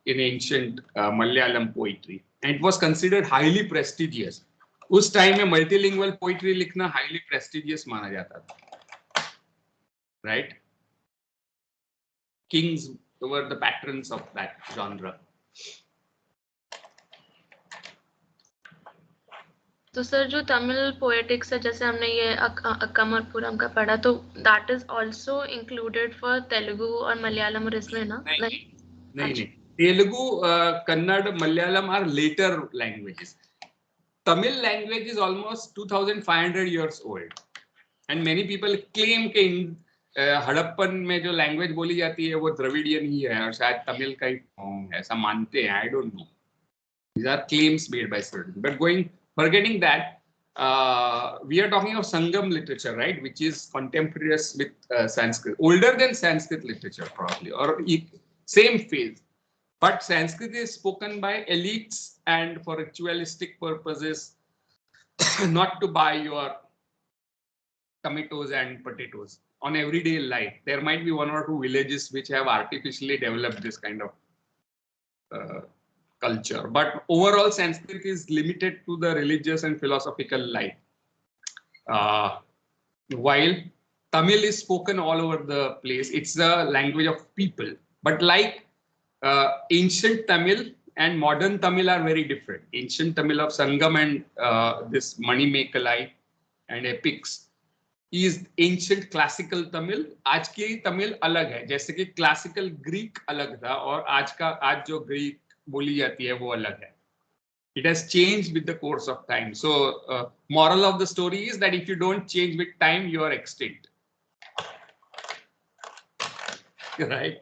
in ancient Malayalam poetry, and it was considered highly prestigious. उस टाइम में मल्टीलिंगुअल पोइट्री लिखना हाईली प्रेस्टिजियस माना जाता था, right? Kings were the patrons of that genre. तो सर जो तमिल पोएटिक्स है, जैसे हमने ये अक्कमरपुरम का पढ़ा, तो that is also included for Telugu और मलयालम और इसमें ना? नहीं. Telugu, Kannada, Malayalam are later languages. Tamil language is almost 2500 years old, and many people claim कि हड़प्पन में जो लैंग्वेज बोली जाती है वो द्रविडियन ही है और शायद तमिल का ही फॉर्म है, ऐसा मानते हैं. I don't know. These are claims made by certain. But forgetting that, we are talking of Sangam literature, right, which is contemporaneous with Sanskrit, older than Sanskrit literature probably, or same phase. But Sanskrit is spoken by elites and for ritualistic purposes, not to buy your tomatoes and potatoes. On everyday life, there might be one or two villages which have artificially developed this kind of culture. But overall, Sanskrit is limited to the religious and philosophical life. While Tamil is spoken all over the place, it's the language of people. But like ancient Tamil and modern Tamil are very different. Ancient Tamil of Sangam and this Manimekalai and epics is ancient classical Tamil. आज की तमिल अलग है, जैसे कि classical Greek अलग था और आज जो Greek बोली जाती है वो अलग है. It has changed with the course of time. So, moral of the story is that if you don't change with time, you are extinct. Right?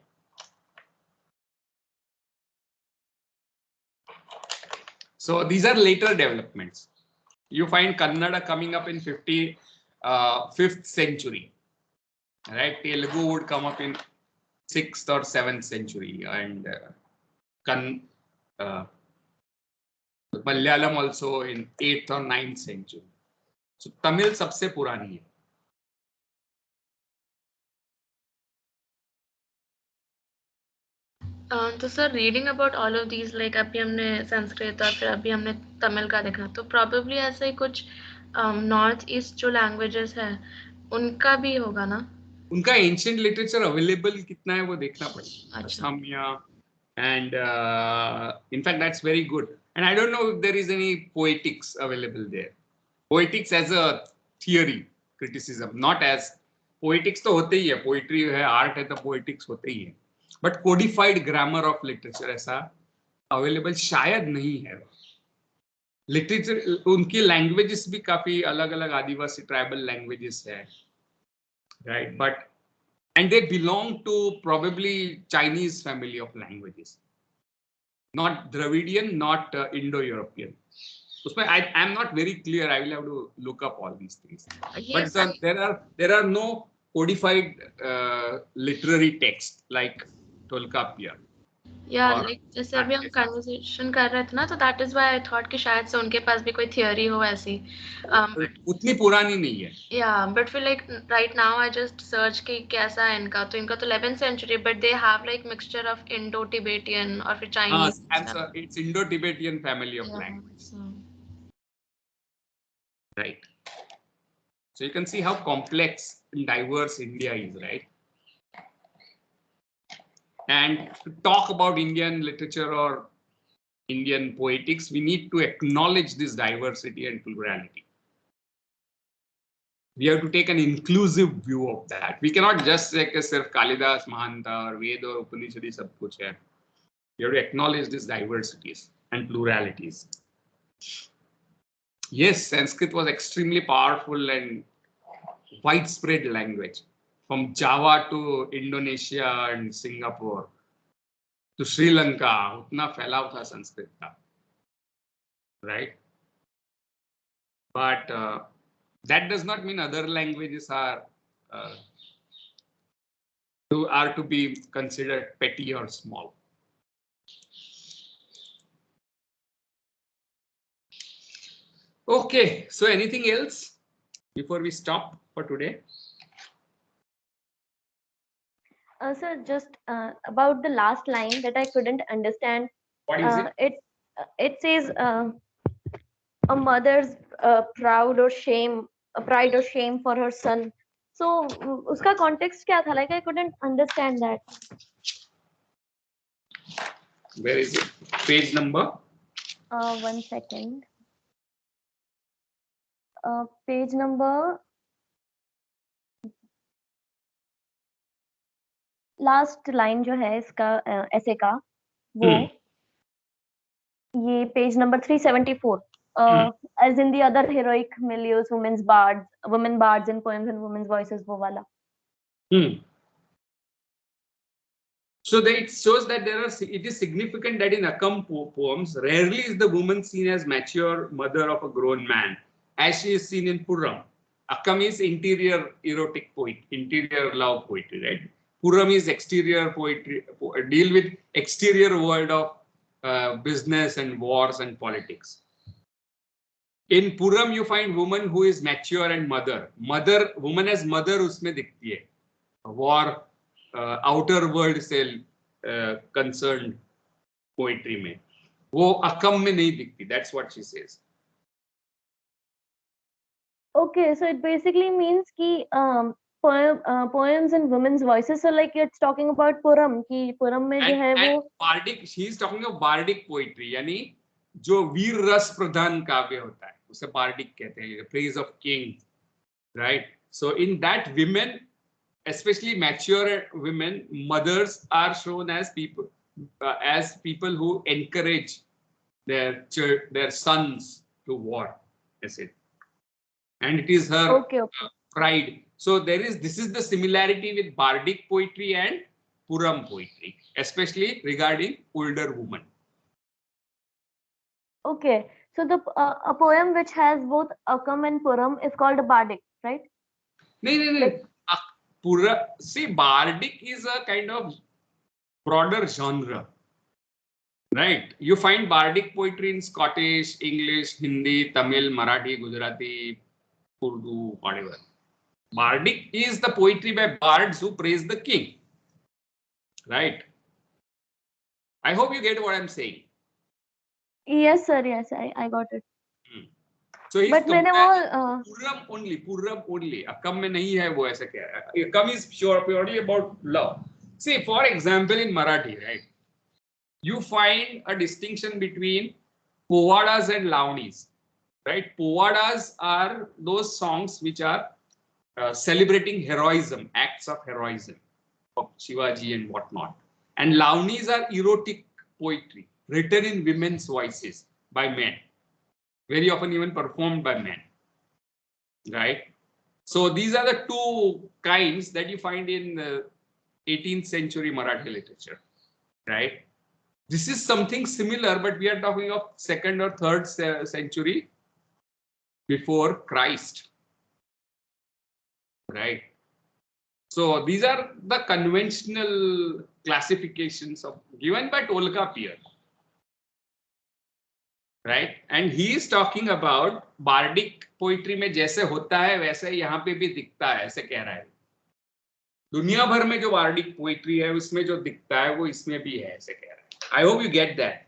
So these are later developments. You find Kannada coming up in 5th century. Right? Telugu would come up in 6th or 7th century, and Malayalam also in 8th or 9th century. So Tamil सबसे पुरानी है. तो sir reading about all of these like अभी हमने संस्कृत और फिर अभी हमने तमिल का देखा, तो प्रोबेबली ऐसे ही कुछ नॉर्थ ईस्ट जो लैंग्वेजेस है उनका भी होगा ना? उनका एंशिएंट लिटरेचर अवेलेबल कितना है वो देखना पड़ेगा. Asamiya and in fact that's very good, and I don't know if there is any poetics available there. Poetics as a theory criticism, not as poetics तो होते ही है, poetry है, art है तो poetics होते ही है, but codified grammar of literature ऐसा available शायद नहीं है. लिटरेचर उनकी लैंग्वेजेस भी काफी अलग अलग आदिवासी ट्राइबल लैंग्वेजेस है, right, but and they belong to probably Chinese family of languages, not Dravidian, not Indo-European. Usme I am not very clear. I will have to look up all these things. Yes, but there are no codified literary text like Tolkappia. या like जैसे अभी हम conversation कर रहे थे ना, तो that is why I thought कि शायद से उनके पास भी कोई थियरी हो ऐसी. उतनी पुरानी नहीं है. या बट फिर like right now I just search कि कैसा है इनका, तो इनका तो 11th century, but they have like mixture of Indo Tibetan और फिर Chinese. It's Indo Tibetan family of language, right. So you can see how complex and diverse India is, right? And to talk about Indian literature or Indian poetics, we need to acknowledge this diversity and plurality. We have to take an inclusive view of that. We cannot just say कि सिर्फ कालिदास महानता और वेद और उपनिषद सब कुछ है. We have to acknowledge these diversities and pluralities. Yes, Sanskrit was extremely powerful and widespread language. From Java to Indonesia and Singapore to Sri Lanka, उतना फैलाव था संस्कृत का, right? But that does not mean other languages are to be considered petty or small. Okay, so anything else before we stop for today? Sir, just about the last line that I couldn't understand. What is it? It says a mother's pride or shame for her son. So uska context kya tha? Like I couldn't understand that. Where is it? Page number? 1 second. Page number. Last line जो है इसका ऐसे का वो ये page number 374 as in the other heroic milieux women bards in poems and women's voices वो वाला. So that it shows that it is significant that in Akkam poems rarely is the woman seen as mature mother of a grown man as she is seen in Purram. Akkam is interior erotic poetry, interior love poetry, right? Puram is exterior poetry, deal with exterior world of business and wars and politics. In Puram, you find woman who is mature and mother. Woman as mother उसमें दिखती है. War, outer world से concerned poetry में. वो Akkam में नहीं दिखती. That's what she says. Okay, so it basically means ki poems in women's voices. So like it's talking about Puram ki Puram में जो है वो bardic, she is talking of bardic poetry, यानी जो वीर रस प्रधान काव्य होता है उसे bardic कहते हैं, praise of king, right? So in that, women, especially mature women, mothers, are shown as people who encourage their sons to war. That's it. And it is her pride. So this is the similarity with bardic poetry and Puram poetry, especially regarding older women. Okay, so a poem which has both Akkam and Puram is called a bardic, right? No. See, bardic is a kind of broader genre, right? You find bardic poetry in Scottish, English, Hindi, Tamil, Marathi, Gujarati, Urdu, whatever. Bardic is the poetry by bards who praise the king, right? I hope you get what I'm saying. Yes, sir. Yes, I got it. So he's but मैंने वो Puram only. Akkam में नहीं है वो ऐसा कह रहा है. Akkam is purely about love. See, for example, in Marathi, right? You find a distinction between povadas and lavnis, right? Povadas are those songs which are celebrating heroism, acts of heroism of Shivaji and whatnot. And lavnis are erotic poetry written in women's voices by men, very often even performed by men, right? So these are the two kinds that you find in 18th century Marathi literature, right? This is something similar, but we are talking of 2nd or 3rd century before Christ, right? So these are the conventional classifications given by Tolkappiyar, right? And he is talking about bardic poetry में जैसे होता है वैसे यहाँ पे भी दिखता है, ऐसे कह रहा है. दुनिया भर में जो bardic poetry है उसमें जो दिखता है वो इसमें भी है, ऐसे कह रहा है. I hope you get that.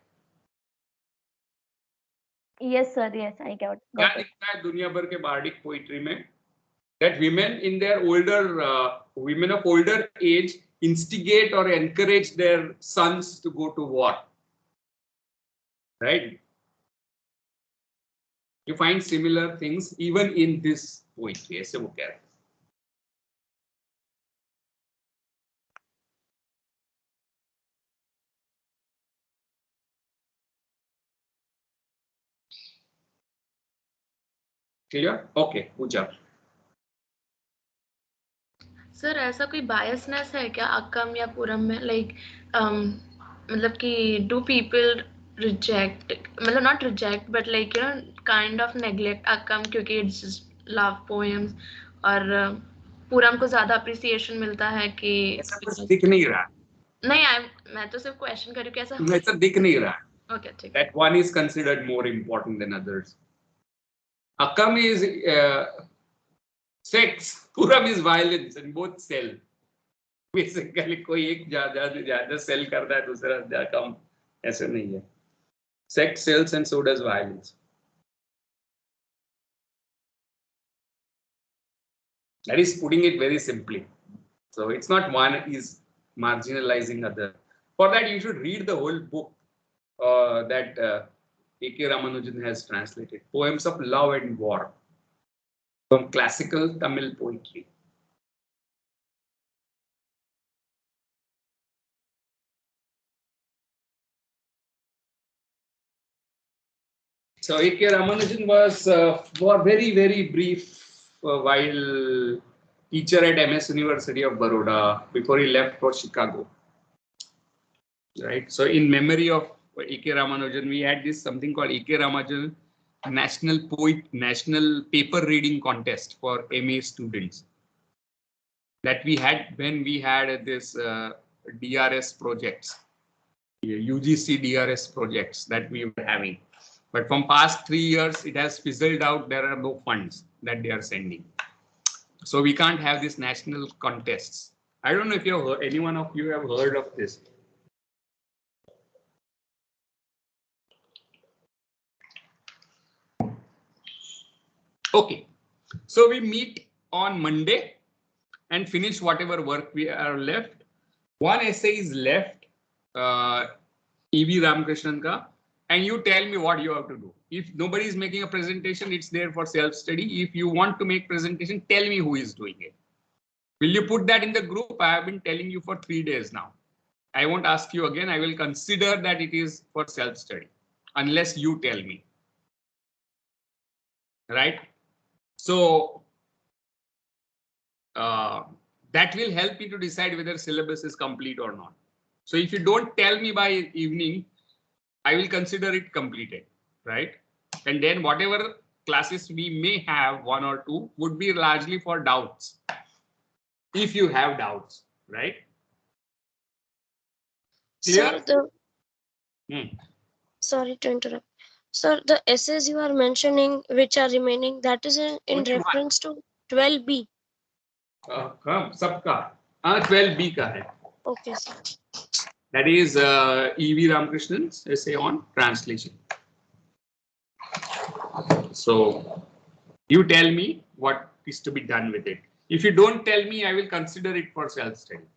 Yes, sir. Yes, I got it. क्या दिखता है दुनिया भर के bardic poetry में? That women in their women of older age instigate or encourage their sons to go to war, right? You find similar things even in this poetry. ऐसे वो कह रहा है. Clear? Okay, Pooja. सर ऐसा कोई biasness है क्या अक्कम या पुरम में, लाइक मतलब कि डू पीपल रिजेक्ट, मतलब not reject but like you know kind of neglect Akkam क्योंकि इट्स लव पोएम्स और पुरम को ज्यादा अप्रिसिएशन मिलता है कि दिख नहीं रहा. नहीं, मैं तो सिर्फ क्वेश्चन कर रही हूँ कैसा ऐसा दिख नहीं रहा. ओके ठीक. That one is considered more important than others. Akkam is sex, Puram is violence, and both sell. Basically, कोई एक ज्यादा sell करता है, दूसरा ज्यादा कम, ऐसे नहीं है. Sex sells and so does violence. That is putting it very simply. So it's not one is marginalizing other. For that, you should read the whole book that A.K. Ramanujan has translated, Poems of Love and War, from classical Tamil poetry. So A.K. Ramanujan was very, very brief while teacher at MS University of Baroda before he left for Chicago. Right. So in memory of A.K. Ramanujan, we had this something called A.K. Ramanujan National Paper Reading Contest for MA students. that we had when we had this DRS projects, UGC DRS projects that we were having. But from past 3 years, it has fizzled out. There are no funds that they are sending. So we can't have these national contests. I don't know if you have heard, any one of you have heard of this. Okay, so we meet on Monday and finish whatever work we are left. One essay is left, E.V. Ramakrishnan ka, and you tell me what you have to do. If nobody is making a presentation, it's there for self-study. If you want to make presentation, tell me who is doing it. Will you put that in the group? I have been telling you for 3 days now. I won't ask you again. I will consider that it is for self-study unless you tell me. Right? So that will help me to decide whether syllabus is complete or not. So if you don't tell me by evening, I will consider it completed, right? And then whatever classes we may have, 1 or 2, would be largely for doubts. If you have doubts, right? Clear? Sir, sorry to interrupt. Sir, the essays you are mentioning which are remaining, that is in reference to 12B. सबका 12B का है. Okay, sir. That is E.V. Ramakrishna's essay on translation. So you tell me what is to be done with it. If you don't tell me, I will consider it for self-study.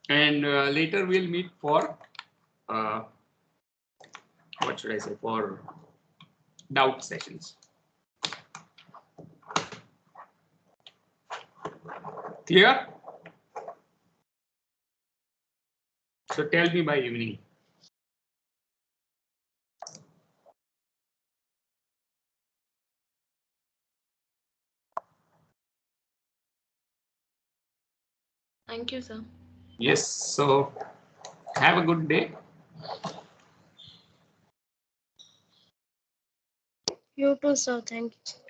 And later we'll meet for what should I say, for doubt sessions. Clear? So tell me by evening. Thank you, sir. Yes, so have a good day. You too, sir. Thank you.